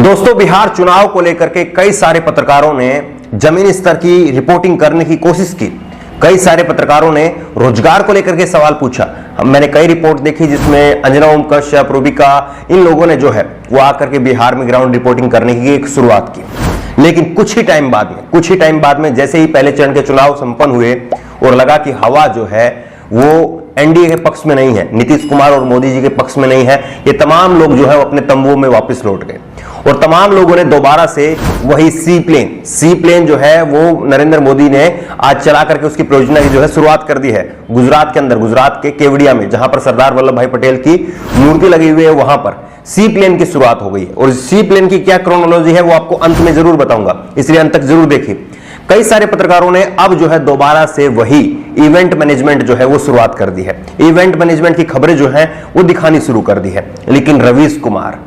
दोस्तों, बिहार चुनाव को लेकर के कई सारे पत्रकारों ने जमीनी स्तर की रिपोर्टिंग करने की कोशिश की। कई सारे पत्रकारों ने रोजगार को लेकर के सवाल पूछा। मैंने कई रिपोर्ट देखी जिसमें अंजना ओम कश्यप, रूबिका, इन लोगों ने जो है वो आकर के बिहार में ग्राउंड रिपोर्टिंग करने की एक शुरुआत की। लेकिन कुछ ही टाइम बाद में जैसे ही पहले चरण के चुनाव संपन्न हुए और लगा कि हवा जो है वो एनडीए के पक्ष में नहीं है, नीतीश कुमार और मोदी जी के पक्ष में नहीं है, ये तमाम लोग जो है वो अपने तंबुओं में वापस लौट गए और तमाम लोगों ने दोबारा से वही सी प्लेन जो है वो नरेंद्र मोदी ने आज चला करके उसकी परियोजना की जो है शुरुआत कर दी है। गुजरात के केवड़िया में, जहां पर सरदार वल्लभ भाई पटेल की मूर्ति लगी हुई है, वहां पर सी प्लेन की शुरुआत हो गई और सी प्लेन की क्या क्रोनोलॉजी है वो आपको अंत में जरूर बताऊंगा, इसलिए अंत तक जरूर देखिए। कई सारे पत्रकारों ने अब जो है दोबारा से वही इवेंट मैनेजमेंट जो है वो शुरुआत कर दी है। इवेंट मैनेजमेंट की खबरें जो है वो दिखानी शुरू कर दी है। लेकिन रवीश कुमार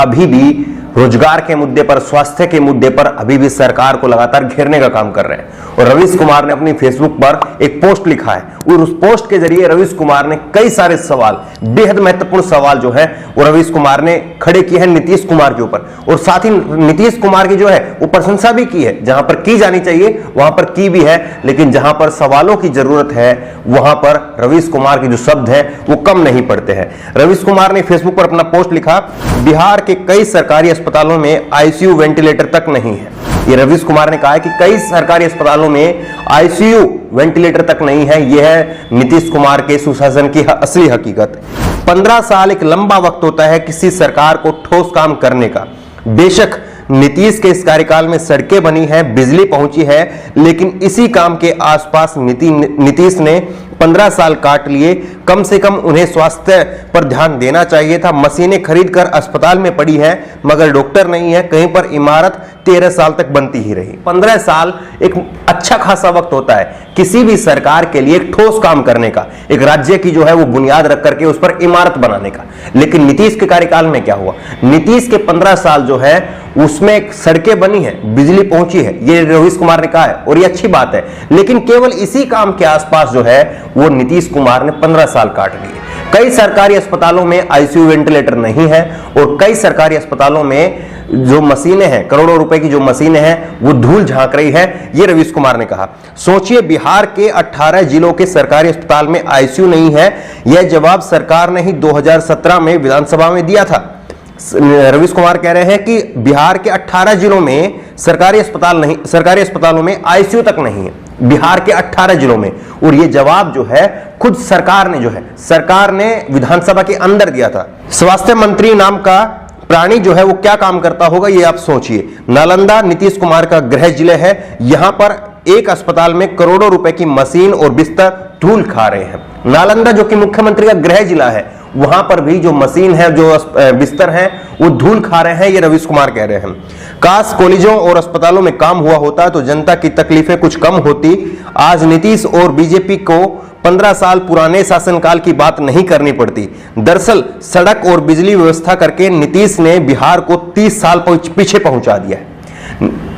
अभी भी रोजगार के मुद्दे पर, स्वास्थ्य के मुद्दे पर अभी भी सरकार को लगातार घेरने का काम कर रहे हैं। और रवीश कुमार ने अपनी फेसबुक पर एक पोस्ट लिखा है और उस पोस्ट के जरिए रवीश कुमार ने कई सारे सवाल, बेहद महत्वपूर्ण सवाल जो है वो रवीश कुमार ने खड़े किए हैं नीतीश कुमार के ऊपर। और साथ ही नीतीश कुमार की जो है वो प्रशंसा भी की है, जहां पर की जानी चाहिए वहां पर की भी है, लेकिन जहां पर सवालों की जरूरत है वहां पर रवीश कुमार के जो शब्द है वो कम नहीं पड़ते हैं। रवीश कुमार ने फेसबुक पर अपना पोस्ट लिखा, बिहार के कई सरकारी अस्पतालों में आईसीयू वेंटिलेटर तक नहीं है। ये रवीश कुमार ने कहा है कि कई सरकारी अस्पतालों में आईसीयू वेंटिलेटर तक नहीं है। यह है नीतीश कुमार के सुशासन की असली हकीकत। 15 साल एक लंबा वक्त होता है किसी सरकार को ठोस काम करने का। बेशक नीतीश के इस कार्यकाल में सड़कें बनी है, बिजली पहुंची है, लेकिन इसी काम के आसपास नीतीश ने 15 साल काट लिए। कम से कम उन्हें स्वास्थ्य पर ध्यान देना चाहिए था। मशीनें खरीदकर अस्पताल में पड़ी है मगर डॉक्टर नहीं है। कहीं पर इमारत 13 साल तक बनती ही रही। 15 साल एक अच्छा खासा वक्त होता है किसी भी सरकार के लिए एक ठोस काम करने का, एक राज्य की जो है वो बुनियाद रख करके उस पर इमारत बनाने का। लेकिन नीतीश के कार्यकाल में क्या हुआ? नीतीश के 15 साल जो है उसमें सड़कें बनी है, बिजली पहुंची है, ये रवीश कुमार ने कहा है और ये अच्छी बात है। लेकिन केवल इसी काम के आसपास जो है वो नीतीश कुमार ने 15 साल काट लिए। कई सरकारी अस्पतालों में आईसीयू वेंटिलेटर नहीं है और कई सरकारी अस्पतालों में जो मशीनें हैं, करोड़ों रुपए की जो मशीनें हैं वो धूल झांक रही है, ये रवीश कुमार ने कहा। सोचिए, बिहार के 18 जिलों के सरकारी अस्पताल में आईसीयू नहीं है। यह जवाब सरकार ने ही 2017 में विधानसभा में दिया था। रवीश कुमार कह रहे हैं कि बिहार के 18 जिलों में सरकारी अस्पतालों में आईसीयू तक नहीं है, बिहार के 18 जिलों में। और ये जवाब जो है खुद सरकार ने विधानसभा के अंदर दिया था। स्वास्थ्य मंत्री नाम का प्राणी जो है वो क्या काम करता होगा ये आप सोचिए। नालंदा नीतीश कुमार का गृह जिला है। यहां पर एक अस्पताल में करोड़ों रुपए की मशीन और बिस्तर धूल खा रहे हैं। नालंदा जो कि मुख्यमंत्री का गृह जिला है, वहां पर भी जो मशीन है, जो बिस्तर हैं वो धूल खा रहे हैं, ये रवीश कुमार कह रहे हैं। काश कॉलेजों और अस्पतालों में काम हुआ होता तो जनता की तकलीफें कुछ कम होती। आज नीतीश और बीजेपी को 15 साल पुराने शासनकाल की बात नहीं करनी पड़ती। दरअसल सड़क और बिजली व्यवस्था करके नीतीश ने बिहार को 30 साल पीछे पहुंचा दिया है।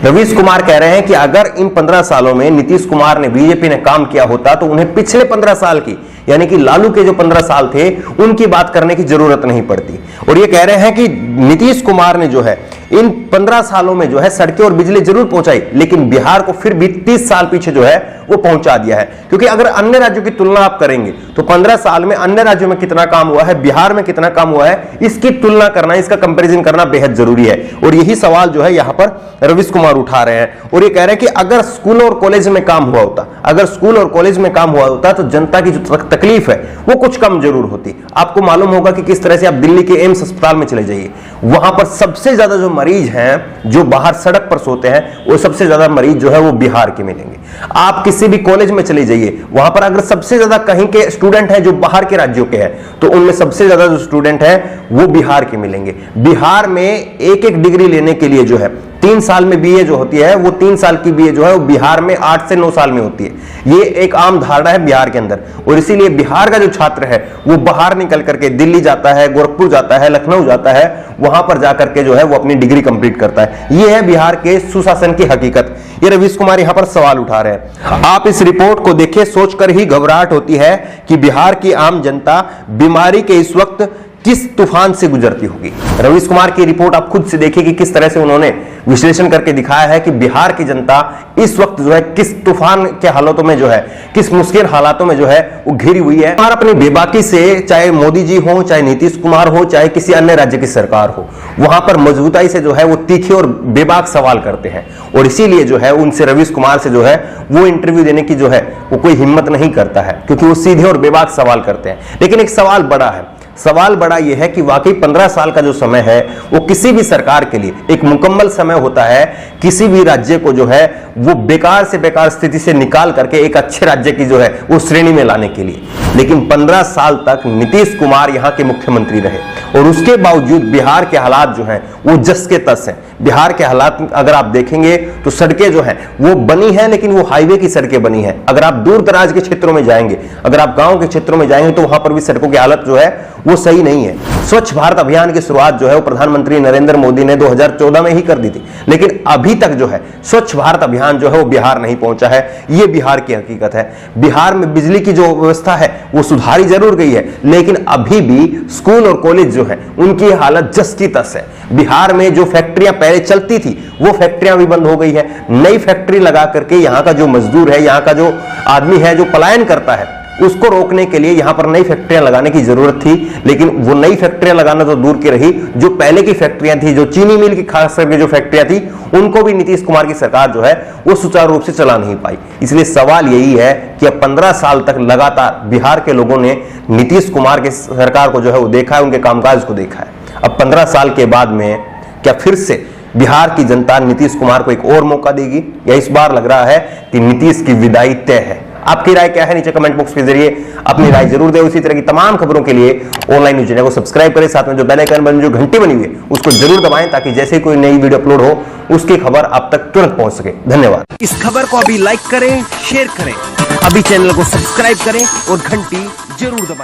रवीश कुमार कह रहे हैं कि अगर इन 15 सालों में नीतीश कुमार ने, बीजेपी ने काम किया होता तो उन्हें पिछले 15 साल की, यानी कि लालू के जो 15 साल थे उनकी बात करने की जरूरत नहीं पड़ती। और ये कह रहे हैं कि नीतीश कुमार ने जो है इन 15 सालों में जो है सड़कें और बिजली जरूर पहुंचाई, लेकिन बिहार को फिर भी 30 साल पीछे जो है वो पहुंचा दिया है। क्योंकि अगर अन्य राज्यों की तुलना आप करेंगे तो 15 साल में अन्य राज्यों में कितना काम हुआ है, बिहार में कितना काम हुआ है, इसकी तुलना करना, इसका कंपैरिजन करना बेहद जरूरी है। और यही सवाल जो है यहां पर रवीश कुमार उठा रहे हैं और ये कह रहे हैं कि अगर स्कूल और कॉलेज में काम हुआ होता, तो जनता की जो तकलीफ है वो कुछ कम जरूर होती। आपको मालूम होगा कि किस तरह से आप दिल्ली के एम्स अस्पताल में चले जाइए, वहां पर सबसे ज्यादा जो मरीज हैं जो बाहर सड़क पर सोते हैं, वो सबसे ज्यादा मरीज जो है वो बिहार के मिलेंगे। आप किसी भी कॉलेज में चले जाइए, वहां पर अगर सबसे ज्यादा कहीं के स्टूडेंट हैं जो बाहर के राज्यों के हैं, तो उनमें सबसे ज्यादा जो स्टूडेंट हैं वो बिहार के मिलेंगे। बिहार में एक डिग्री लेने के लिए जो है 3 साल में बीए जो होती है, वो 3 साल की बीए जो है वो बिहार में 8 से 9 साल में होती है। ये एक आम धारणा है बिहार के अंदर और इसीलिए बिहार का जो छात्र है वो बाहर निकल करके दिल्ली जाता है, गोरखपुर जाता है, लखनऊ जाता है, वहां पर जाकर के जो है वो अपनी डिग्री कंप्लीट करता है। ये है बिहार के सुशासन की हकीकत। ये रवीश कुमार यहां पर सवाल उठा रहे हैं। आप इस रिपोर्ट को देखिए, सोचकर ही घबराहट होती है कि बिहार की आम जनता बीमारी के इस वक्त किस तूफान से गुजरती होगी। रवीश कुमार की रिपोर्ट आप खुद से देखिए कि किस तरह से उन्होंने विश्लेषण करके दिखाया है कि बिहार की जनता इस वक्त जो है किस तूफान के हालातों में जो है, किस मुश्किल हालातों में जो है वो घिरी हुई है। और अपनी बेबाकी से, चाहे मोदी जी हो, चाहे नीतीश कुमार हो, चाहे किसी अन्य राज्य की सरकार हो, वहां पर मजबूताई से जो है वो तीखे और बेबाक सवाल करते हैं। और इसीलिए जो है उनसे, रवीश कुमार से जो है वो इंटरव्यू देने की जो है वो कोई हिम्मत नहीं करता है, क्योंकि वो सीधे और बेबाक सवाल करते हैं। लेकिन एक सवाल बड़ा है, सवाल बड़ा यह है कि वाकई 15 साल का जो समय है वो किसी भी सरकार के लिए एक मुकम्मल समय होता है, किसी भी राज्य को जो है वो बेकार से बेकार स्थिति से निकाल करके एक अच्छे राज्य की जो है वो श्रेणी में लाने के लिए। लेकिन 15 साल तक नीतीश कुमार यहां के मुख्यमंत्री रहे और उसके बावजूद बिहार के हालात जो हैं वो जस के तस हैं। बिहार के हालात अगर आप देखेंगे तो सड़कें जो हैं वो बनी हैं, लेकिन वो हाईवे की सड़कें बनी हैं। अगर आप दूर दराज के क्षेत्रों में जाएंगे, अगर आप गांव के क्षेत्रों में जाएंगे तो वहां पर भी सड़कों की हालत जो है वो सही नहीं है। स्वच्छ भारत अभियान की शुरुआत जो है वो प्रधानमंत्री नरेंद्र मोदी ने 2014 में ही कर दी थी, लेकिन अभी तक जो है स्वच्छ भारत अभियान जो है वो बिहार नहीं पहुंचा है। ये बिहार की हकीकत है। बिहार में बिजली की जो व्यवस्था है वो सुधारी जरूर गई है, लेकिन अभी भी स्कूल और कॉलेज जो है उनकी हालत जस की तस है। बिहार में जो फैक्ट्रियां पहले चलती थी वो फैक्ट्रियां भी बंद हो गई है। नई फैक्ट्री लगा करके यहाँ का जो मजदूर है, यहाँ का जो आदमी है जो पलायन करता है, उसको रोकने के लिए यहां पर नई फैक्ट्रियां लगाने की जरूरत थी। लेकिन वो नई फैक्ट्रियां लगाना तो दूर की रही, जो पहले की फैक्ट्रियां थी, जो चीनी मिल की खास करके जो फैक्ट्रियां थी, उनको भी नीतीश कुमार की सरकार जो है वो सुचारू रूप से चला नहीं पाई। इसलिए सवाल यही है कि अब 15 साल तक लगातार बिहार के लोगों ने नीतीश कुमार की सरकार को जो है वो देखा है, उनके कामकाज को देखा है। अब 15 साल के बाद में क्या फिर से बिहार की जनता नीतीश कुमार को एक और मौका देगी, या इस बार लग रहा है कि नीतीश की विदाई तय है? आपकी राय क्या है? नीचे कमेंट बॉक्स के जरिए अपनी राय जरूर दें। उसी तरह की तमाम खबरों के लिए ऑनलाइन न्यूज चैनल को सब्सक्राइब करें, साथ में जो बेल आइकन बन, जो घंटी बनी हुई है उसको जरूर दबाएं, ताकि जैसे ही कोई नई वीडियो अपलोड हो उसकी खबर आप तक तुरंत पहुंच सके। धन्यवाद। इस खबर को अभी लाइक करें, शेयर करें, अभी चैनल को सब्सक्राइब करें और घंटी जरूर दबाएं।